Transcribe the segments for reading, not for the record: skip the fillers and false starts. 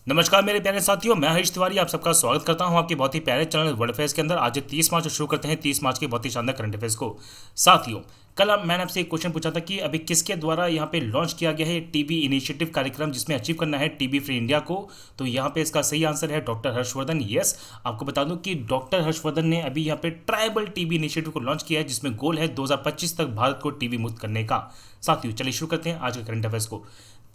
नमस्कार मेरे प्यारे साथियों, मैं हरीश तिवारी आप सबका स्वागत करता हूं आपके बहुत ही प्यारे चैनल वर्ल्ड अफेयर्स के अंदर। आज 30 मार्च से शुरू करते हैं 30 मार्च के बहुत ही शानदार करंट अफेयर्स को। साथियों, कल मैंने आपसे एक क्वेश्चन पूछा था कि अभी किसके द्वारा यहाँ पे लॉन्च किया गया है टीबी इनिशिएटिव कार्यक्रम जिसमें अचीव करना है टीबी फ्री इंडिया को। तो यहाँ पे इसका सही आंसर है डॉक्टर हर्षवर्धन। यस, आपको बता दूं कि डॉक्टर हर्षवर्धन ने अभी यहाँ पे ट्राइबल टीबी इनिशिएटिव को लॉन्च किया है जिसमें गोल है 2025 तक भारत को टीबी मुक्त करने का। साथियों, चलिए शुरू करते हैं आज के करंट अफेयर्स को।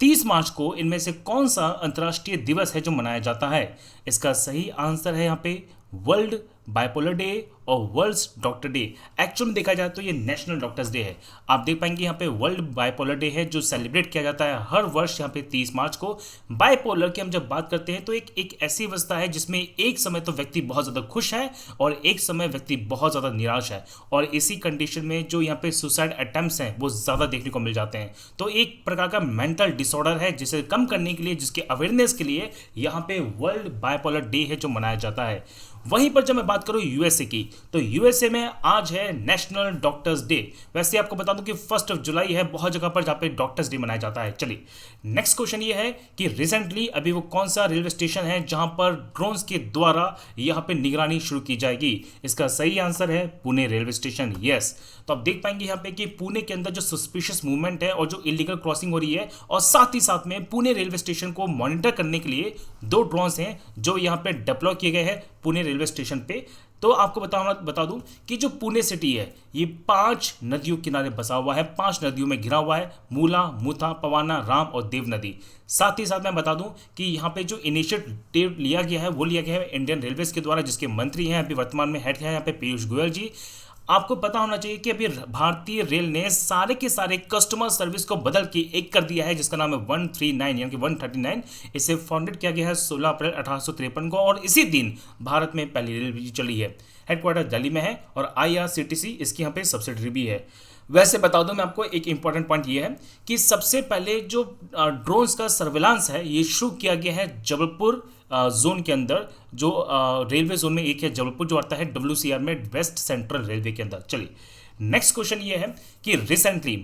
30 मार्च को इनमें से कौन सा अंतर्राष्ट्रीय दिवस है जो मनाया जाता है? इसका सही आंसर है यहाँ पे वर्ल्ड बाइपोलर डे और वर्ल्ड डॉक्टर डे। एक्चुअल में देखा जाए तो ये नेशनल डॉक्टर्स डे है। आप देख पाएंगे यहाँ पे वर्ल्ड बाइपोलर डे है जो सेलिब्रेट किया जाता है हर वर्ष यहाँ पे 30 मार्च को। बाइपोलर की हम जब बात करते हैं तो एक ऐसी अवस्था है जिसमें एक समय तो व्यक्ति बहुत ज़्यादा खुश है और एक समय व्यक्ति बहुत ज़्यादा निराश है, और इसी कंडीशन में जो यहाँ पे सुसाइड अटेम्प्ट्स हैं वो ज़्यादा देखने को मिल जाते हैं। तो एक प्रकार का मेंटल डिसऑर्डर है जिसे कम करने के लिए, जिसके अवेयरनेस के लिए यहाँ पे वर्ल्ड बाइपोलर डे है जो मनाया जाता है। वहीं पर जब मैं बात करूं यूएसए की, तो यूएसए में आज है नेशनल डॉक्टर्स डे। वैसे आपको बता दूं कि 1 जुलाई है बहुत जगह पर जहां पे डॉक्टर्स डे मनाया जाता है। चलिए, नेक्स्ट क्वेश्चन ये है कि रिसेंटली अभी वो कौन सा रेलवे स्टेशन है जहां पर ड्रोन्स के द्वारा यहां पे निगरानी शुरू की जाएगी? इसका सही आंसर है पुणे रेलवे स्टेशन। यस, तो आप देख पाएंगे यहाँ पे कि पुणे के अंदर जो सस्पिशियस मूवमेंट है और जो इलीगल क्रॉसिंग हो रही है, और साथ ही साथ में पुणे रेलवे स्टेशन को मॉनिटर करने के लिए 2 ड्रोन्स हैं जो यहाँ पे डिप्लॉय किए गए हैं पुणे रेलवे स्टेशन पे। तो आपको बता दूं कि जो पुणे सिटी है ये 5 नदियों किनारे बसा हुआ है, 5 नदियों में घिरा हुआ है, मूला, मुथा, पवाना, राम और देव नदी। साथ ही साथ मैं बता दूं कि यहाँ पे जो इनिशिएटिव लिया गया है वो लिया गया है इंडियन रेलवेज के द्वारा, जिसके मंत्री हैं अभी वर्तमान में हेड है यहाँ पे पीयूष गोयल जी। आपको पता होना चाहिए कि अभी भारतीय रेल ने सारे के सारे कस्टमर सर्विस को बदल के एक कर दिया है जिसका नाम है 139 यानी कि 139। इसे फाउंडेड किया गया है 16 अप्रैल 1853 को, और इसी दिन भारत में पहली रेल चली है। हेडक्वार्टर दिल्ली में है और IRCTC इसकी यहाँ पे सब्सिडरी भी है। वैसे बता दूं मैं आपको एक इंपॉर्टेंट पॉइंट ये है कि सबसे पहले जो ड्रोन्स का सर्विलांस है ये शुरू किया गया है जबलपुर जोन के अंदर, जो रेलवे जोन में एक है जबलपुर जो आता है WCR में, वेस्ट सेंट्रल रेलवे के अंदर। चलिए, नेक्स्ट क्वेश्चन ये है कि रिसेंटली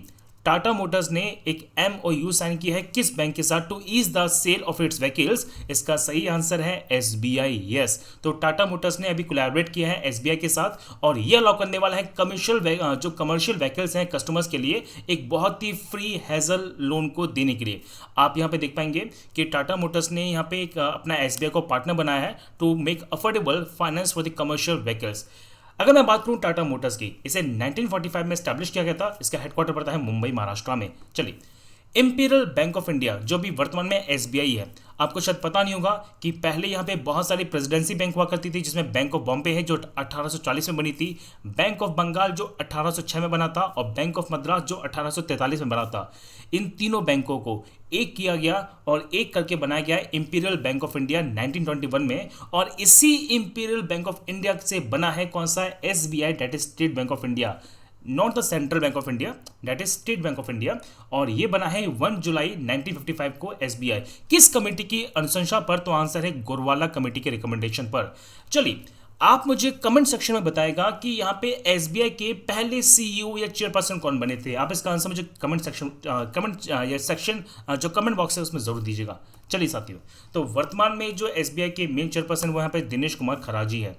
टाटा मोटर्स ने एक MOU साइन किया है किस बैंक के साथ to ease the sale of its vehicles? इसका सही आंसर है SBI। यस, तो टाटा मोटर्स ने अभी कोलैबोरेट किया है SBI के साथ और ये अलाउ करने वाला है जो कमर्शियल व्हीकल्स हैं कस्टमर्स के लिए एक बहुत ही फ्री हेजल लोन को देने के लिए। आप यहाँ पे देख पाएंगे कि टाटा मोटर्स ने यहाँ पे एक अपना SBI को पार्टनर बनाया है to make affordable finance for the commercial vehicles. अगर मैं बात करूं टाटा मोटर्स की, इसे 1945 में स्टैब्लिश किया गया था। इसका हेडक्वार्टर पड़ता है मुंबई, महाराष्ट्र में। चलिए, इंपीरियल बैंक ऑफ इंडिया जो भी वर्तमान में SBI है, आपको शायद पता नहीं होगा कि पहले यहाँ पे बहुत सारी प्रेसिडेंसी बैंक हुआ करती थी, जिसमें बैंक ऑफ बॉम्बे है जो 1840 में बनी थी, बैंक ऑफ बंगाल जो 1806 में बना था, और बैंक ऑफ मद्रास जो 1843 में बना था। इन तीनों बैंकों को एक किया गया और एक करके बनाया गया इंपीरियल बैंक ऑफ इंडिया 1921 में, और इसी इंपीरियल बैंक ऑफ इंडिया से बना है कौन सा? SBI, that is state bank of India, not the central bank of India, that is state bank of India. और ये बना है 1 जुलाई 1955 को SBI। किस कमेटी की अनुशंसा पर? तो आंसर है गोरवाला कमेटी के रिकमेंडेशन पर। चलिए, आप मुझे कमेंट सेक्शन में बताएगा कि यहाँ पे SBI के पहले CEO या चेयरपर्सन कौन बने थे। आप इसका आंसर मुझे कमेंट सेक्शन जो कमेंट बॉक्स है उसमें जरूर दीजिएगा। चलिए साथियों, तो वर्तमान में जो SBI के मेन चेयरपर्सन वो यहाँ पे दिनेश कुमार खराजी है।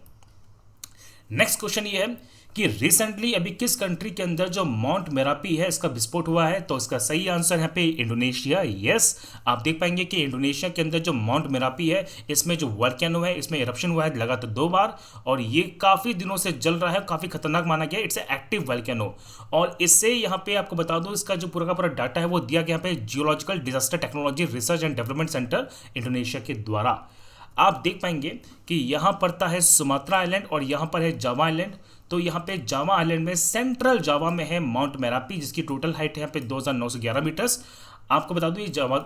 नेक्स्ट क्वेश्चन ये है कि रिसेंटली अभी किस कंट्री के अंदर जो माउंट मेरापी है इसका विस्फोट हुआ है? तो इसका सही आंसर यहाँ पे इंडोनेशिया। यस, आप देख पाएंगे कि इंडोनेशिया के अंदर जो माउंट मेरापी है इसमें जो वोल्केनो है इसमें इरप्शन हुआ है लगातार 2 बार, और ये काफ़ी दिनों से जल रहा है, काफ़ी खतरनाक माना गया। इट्स एक्टिव वोल्केनो, और इससे यहाँ पे आपको बता दूँ इसका जो पूरा का पूरा डाटा है वो दिया गया यहाँ पे geological disaster technology research and development centre Indonesia के द्वारा। आप देख पाएंगे कि यहाँ पड़ता है सुमात्रा आइलैंड और यहाँ पर है जावा आइलैंड। तो यहाँ पे जावा आइलैंड में सेंट्रल जावा में है माउंट मेरापी जिसकी टोटल हाइट है यहाँ पे 2911 मीटर्स। आपको बता दूं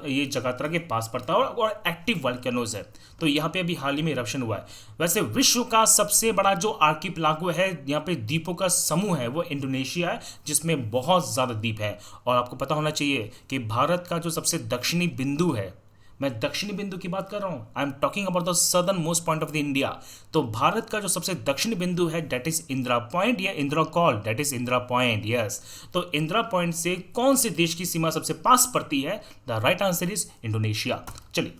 ये जकार्ता के पास पड़ता है और एक्टिव वोल्केनोज है। तो यहाँ पे अभी हाल ही में इरप्शन हुआ है। वैसे विश्व का सबसे बड़ा जो आर्किपेलागो है, यहाँ पे द्वीपों का समूह है, वो इंडोनेशिया है जिसमें बहुत ज़्यादा द्वीप है। और आपको पता होना चाहिए कि भारत का जो सबसे दक्षिणी बिंदु है, मैं दक्षिणी बिंदु की बात कर रहा हूँ, I am talking about the southern most point of the India. तो भारत का जो सबसे दक्षिणी बिंदु है दैट इज इंदिरा पॉइंट या Indira call, that is Indira point. Yes, तो इंदिरा पॉइंट से कौन से देश की सीमा सबसे पास पड़ती है? The right answer is Indonesia. चलिए,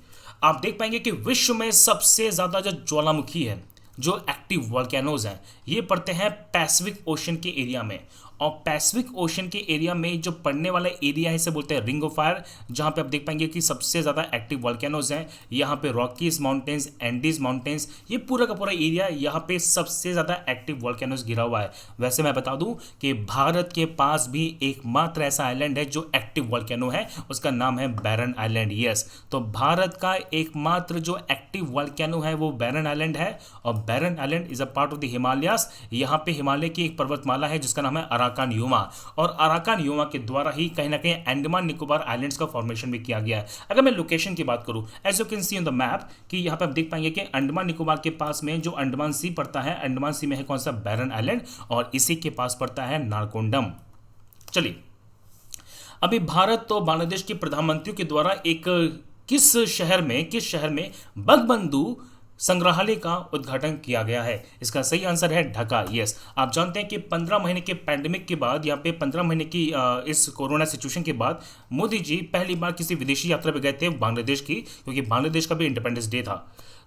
आप देख पाएंगे कि विश्व में सबसे ज़्यादा जो ज्वालामुखी है, जो एक्टिव वॉल्केनोज हैं, ये पड़ते हैं पैसिफिक ओशन के एरिया में। और पैसिफिक ओशन के एरिया में जो पड़ने वाला एरिया है इसे बोलते हैं रिंग ऑफ फायर, जहाँ पे आप देख पाएंगे कि सबसे ज़्यादा एक्टिव वॉल्केनोज हैं। यहाँ पे रॉकीज माउंटेन्स, एंडीज माउंटेन्स, ये पूरा का पूरा एरिया यहाँ पे सबसे ज़्यादा एक्टिव वॉल्केनोज घिरा हुआ है। वैसे मैं बता दूं कि भारत के पास भी एकमात्र ऐसा आइलैंड है जो एक्टिव वॉल्केनो है, उसका नाम है बैरन आइलैंड। यस, तो भारत का एकमात्र जो एक्टिव वॉल्केनो है वो बैरन आइलैंड है। और Barren Island is a part of the Himalayas. यहाँ पे हिमालय की एक पर्वतमाला है जिसका नाम है अराकान यूमा, और अराकान यूमा के द्वारा ही कहीं ना कहीं अंडमान निकोबार आइलैंड्स का फॉर्मेशन भी किया गया है। अगर मैं लोकेशन की बात करूं, as you can see on the map कि यहाँ पे आप देख पाएंगे कि अंडमान निकोबार के पास में जो अंडमान सी पड़ता है, अंडमान सी में है कौन सा, बैरन आइलैंड, और इसी के पास पड़ता है नारकोंडम। चलिए, अभी भारत तो बांग्लादेश के प्रधानमंत्रियों के द्वारा एक किस शहर में बंगबंधु संग्रहालय का उद्घाटन किया गया है? इसका सही आंसर है ढाका। यस, आप जानते हैं कि 15 महीने के पैंडेमिक के बाद, यहाँ पे 15 महीने की इस कोरोना सिचुएशन के बाद मोदी जी पहली बार किसी विदेशी यात्रा पे गए थे बांग्लादेश की, क्योंकि बांग्लादेश का भी इंडिपेंडेंस डे था।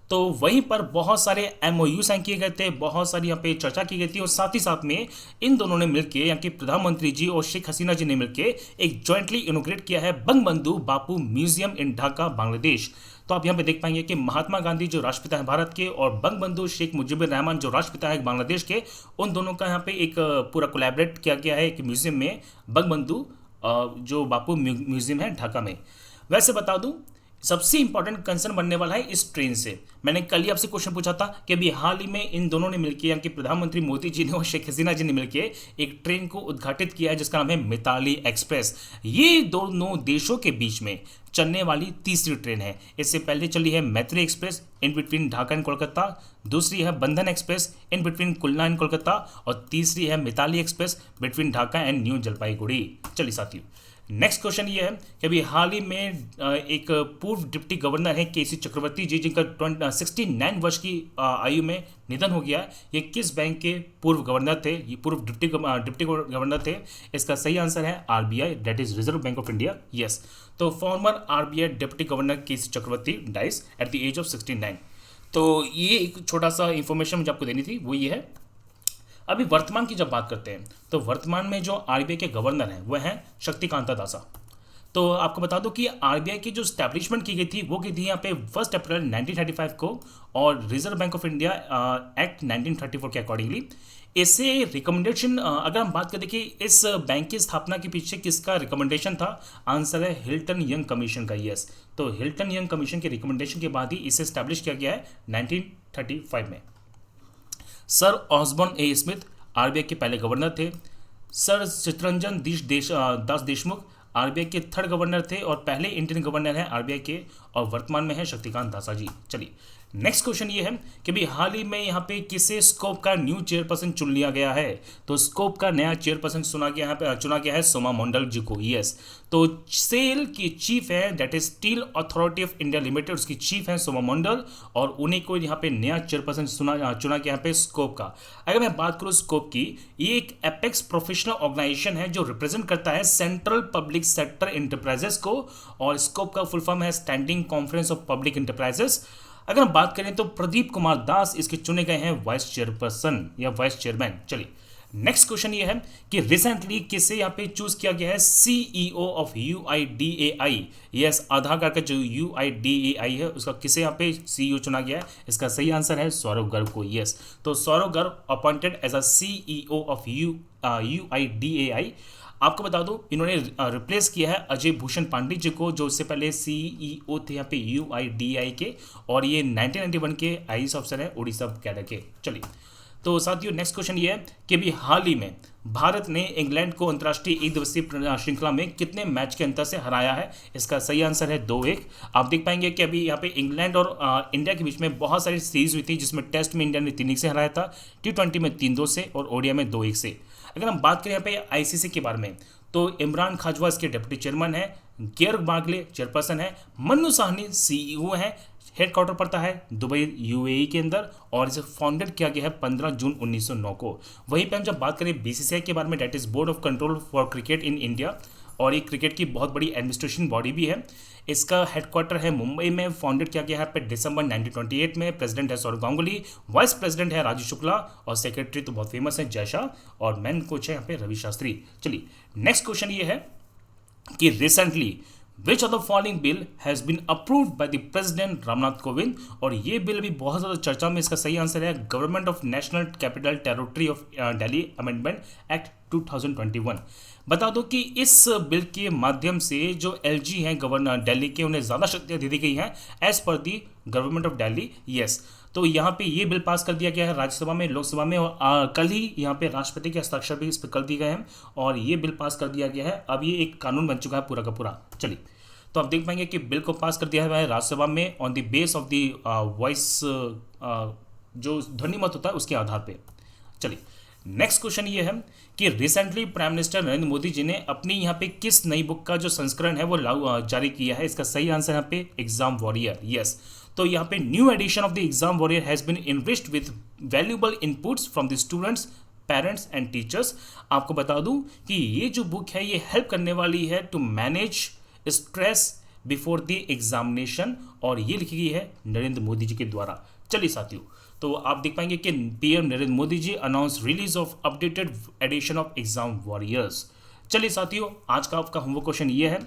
तो वहीं पर बहुत सारे MOU साइन किए गए थे, बहुत सारी यहाँ पे चर्चा की गई थी, और साथ ही साथ में इन दोनों ने मिलकर, यहाँ के प्रधानमंत्री जी और शेख हसीना जी ने मिलकर एक जॉइंटली इनोग्रेट किया है बंगबंधु बापू म्यूजियम इन ढाका, बांग्लादेश। तो आप यहाँ पे देख पाएंगे कि महात्मा गांधी जो राष्ट्रपिता है भारत के, और बंगबंधु शेख मुजीबुर रहमान जो राष्ट्रपिता है बांग्लादेश के, उन दोनों का यहाँ पे एक पूरा कोलैबोरेट किया गया है एक म्यूजियम में, बंगबंधु जो बापू म्यूजियम है ढाका में। वैसे बता दूं, सबसे इंपॉर्टेंट कंसर्न बनने वाला है इस ट्रेन से। मैंने कल ही आपसे क्वेश्चन पूछा था कि अभी हाल ही में इन दोनों ने मिलकर, यानी कि प्रधानमंत्री मोदी जी ने और शेख हसीना जी ने मिलकर एक ट्रेन को उद्घाटित किया है जिसका नाम है मिताली एक्सप्रेस। ये दोनों देशों के बीच में चलने वाली तीसरी ट्रेन है। इससे पहले चली है Maitri Express in between Dhaka and Kolkata, दूसरी है Bandhan Express in between Khulna and Kolkata, और तीसरी है Mitali Express between Dhaka and New Jalpaiguri. चलिए साथियों, नेक्स्ट क्वेश्चन ये है कि अभी हाल ही में एक पूर्व डिप्टी गवर्नर है KC चक्रवर्ती जी, जिनका 69 वर्ष की आयु में निधन हो गया है। ये किस बैंक के पूर्व गवर्नर थे? ये पूर्व डिप्टी गवर्नर थे। इसका सही आंसर है RBI, that is Reserve Bank of India. Yes, तो former RBI deputy governor KC Chakravarty dies at the age of 69। तो ये एक छोटा सा इंफॉर्मेशन मुझे आपको देनी थी, वो ये है। अभी वर्तमान की जब बात करते हैं तो वर्तमान में जो RBI के गवर्नर हैं वह हैं शक्तिकांता दासा। तो आपको बता दूं कि RBI की जो स्टैब्लिशमेंट की गई थी वो की थी यहाँ पे 1 अप्रैल 1935 को, और reserve Bank of India act 1934 के अकॉर्डिंगली। इससे रिकमेंडेशन, अगर हम बात करें कि इस बैंक की स्थापना के पीछे किसका रिकमेंडेशन था, आंसर है हिल्टन यंग कमीशन का। यस, तो हिल्टन यंग कमीशन के रिकमेंडेशन के बाद ही इसे स्टैब्लिश किया गया है 1935 में। Sir Osborne A Smith RBI के पहले गवर्नर थे। सर चित्तरंजन दास देशमुख RBI के 3rd गवर्नर थे और पहले इंडियन गवर्नर हैं RBI के, और वर्तमान में है शक्तिकांत दासा जी। चलिए, नेक्स्ट क्वेश्चन ये है कि भी हाल ही में यहाँ पे किसे स्कोप का न्यू चेयरपर्सन चुन लिया गया है? तो स्कोप का नया चेयरपर्सन चुना गया है सोमा मंडल जी को। यस, तो सेल की चीफ है, that is steel authority of India limited, उसकी चीफ है सोमा मंडल, और उन्हीं को यहाँ पे नया चेयरपर्सन चुना गया यहाँ पे स्कोप का। अगर मैं बात करूँ स्कोप की, ये एक एपेक्स प्रोफेशनल ऑर्गेनाइजेशन है जो रिप्रेजेंट करता है सेंट्रल पब्लिक सेक्टर इंटरप्राइजेस को, और स्कोप का फुल फॉर्म है standing conference of public enterprises. अगर हम बात करें तो प्रदीप कुमार दास इसके चुने गए हैं वाइस चेयरपर्सन या वाइस चेयरमैन। चलिए, नेक्स्ट क्वेश्चन ये है कि रिसेंटली किसे यहाँ पे चूज किया गया है CEO of UIDAI। Yes, Aadhaar card का जो UIDAI है उसका किसे यहाँ पे CEO चुना गया है? इसका सही आंसर है सौरभ गर्ग को। यस, तो Saurabh Garg appointed as a CEO of UIDAI। आपको बता दूं, इन्होंने रिप्लेस किया है अजय भूषण पांडे जी को, जो उससे पहले CEO थे यहाँ पे UIDAI के, और ये 1991 के IAS ऑफिसर है उड़ीसा कैडर के। चलिए, तो साथियों नेक्स्ट क्वेश्चन ये है कि भी हाल ही में भारत ने इंग्लैंड को अंतर्राष्ट्रीय एक दिवसीय श्रृंखला में कितने मैच के अंतर से हराया है? इसका सही आंसर है 2-1। आप देख पाएंगे कि अभी यहाँ पे इंग्लैंड और इंडिया के बीच में बहुत सारी सीरीज हुई थी, जिसमें टेस्ट में इंडिया ने 3-1 से हराया था, T20 में 3-2 से, और ODI में 2-1 से। अगर हम बात करें यहाँ पे ICC के बारे में, तो इमरान खाजवा इसके डिप्टी चेयरमैन है, गेर्ग बागले चेयरपर्सन है, मन्नू साहनी CEO है, हेडक्वार्टर पड़ता है दुबई UAE के अंदर, और इसे फाउंडेड किया गया है 15 जून 1909 को। वहीं पे हम जब बात करें BCCI के बारे में, that is Board of Control for Cricket in India, और ये क्रिकेट की बहुत बड़ी एडमिनिस्ट्रेशन बॉडी भी है। इसका हेडक्वार्टर है मुंबई में। फाउंडेड किया गया है पे दिसंबर 1928 में। प्रेसिडेंट है सौरव गांगुली, वाइस प्रेसिडेंट है राजू शुक्ला और सेक्रेटरी तो बहुत फेमस है जय शाह और मेन कोच है यहाँ पे रवि शास्त्री। चलिए नेक्स्ट क्वेश्चन ये है कि recently which of the following bill has been approved by the president Ramnath Kovind. और ये बिल भी बहुत ज़्यादा चर्चा में। इसका सही आंसर है government of national capital territory of Delhi amendment act 2021। बता दो कि इस बिल के माध्यम से जो एलजी हैं गवर्नर दिल्ली के, उन्हें ज़्यादा शक्तियाँ दे दी गई हैं as per the government of Delhi. Yes, तो यहाँ पे ये बिल पास कर दिया गया है राज्यसभा में, लोकसभा में और कल ही यहाँ पे राष्ट्रपति के हस्ताक्षर भी इस पर कर दिए गए हैं और ये बिल पास कर दिया गया है। अब ये एक कानून बन चुका है पूरा का पूरा। चलिए, तो आप देख पाएंगे कि बिल को पास कर दिया है राज्यसभा में on the base of the voice, जो ध्वनि मत होता है उसके आधार पे। चलिए नेक्स्ट क्वेश्चन ये है कि recently Prime Minister Narendra Modi ji ने अपनी यहाँ पे किस नई बुक का जो संस्करण है वो जारी किया है। इसका सही आंसर यहाँ पे एग्जाम वॉरियर। यस, तो यहाँ पे new edition of the Exam Warrior has been enriched with valuable inputs from the students, parents and teachers. आपको बता दूं कि ये जो बुक है ये हेल्प करने वाली है to manage stress before the examination और ये लिखी गई है नरेंद्र मोदी जी के द्वारा। चलिए साथियों, तो आप देख पाएंगे कि PM Narendra Modi ji announce release of updated edition of Exam Warriors. चलिए साथियों, आज का आपका होमवर्क क्वेश्चन ये है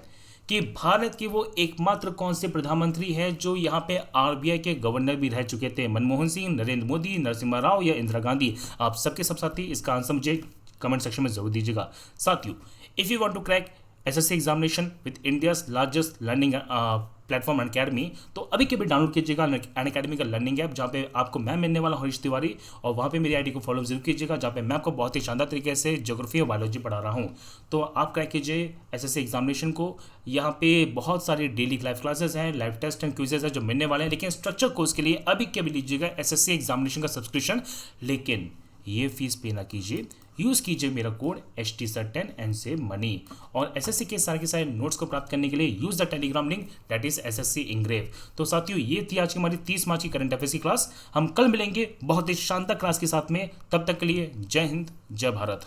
कि भारत के वो एकमात्र कौन से प्रधानमंत्री हैं जो यहाँ पे आरबीआई के गवर्नर भी रह चुके थे। मनमोहन सिंह, नरेंद्र मोदी, नरसिम्हा राव या इंदिरा गांधी। आप सबके सब साथी इसका आंसर मुझे कमेंट सेक्शन में जरूर दीजिएगा। साथियों, if you want to crack SSC examination with India's largest learning platform Unacademy, तो अभी के भी डाउनलोड कीजिएगा अनअकैडमी का लर्निंग ऐप, जहाँ पे आपको मैं मिलने वाला हरीश तिवारी और वहाँ पे मेरी आईडी को फॉलो जरूर कीजिएगा, जहाँ पे मैं आपको बहुत ही शानदार तरीके से ज्योग्राफी और बायोलॉजी पढ़ा रहा हूँ। तो आप क्रैक कीजिए एसएससी एग्जामिनेशन को। यहाँ पे बहुत सारे डेली लाइव क्लासेस हैं, लाइव टेस्ट एंड क्विजेज हैं जो मिलने वाले हैं, लेकिन स्ट्रक्चर कोर्स के लिए अभी के भी लीजिएगा एसएससी एग्जामिनेशन का सब्सक्रिप्शन, लेकिन ये फीस पे ना कीजिए। यूज़ कीजिए मेरा code HTSER10 and save money. और एसएससी के सारे नोट्स को प्राप्त करने के लिए use the Telegram link that is SSC इंग्रेव। तो साथियों, ये थी आज की हमारी 30 मार्च की करंट अफेयर्स की क्लास। हम कल मिलेंगे बहुत ही शानदार क्लास के साथ में। तब तक के लिए जय हिंद, जय भारत।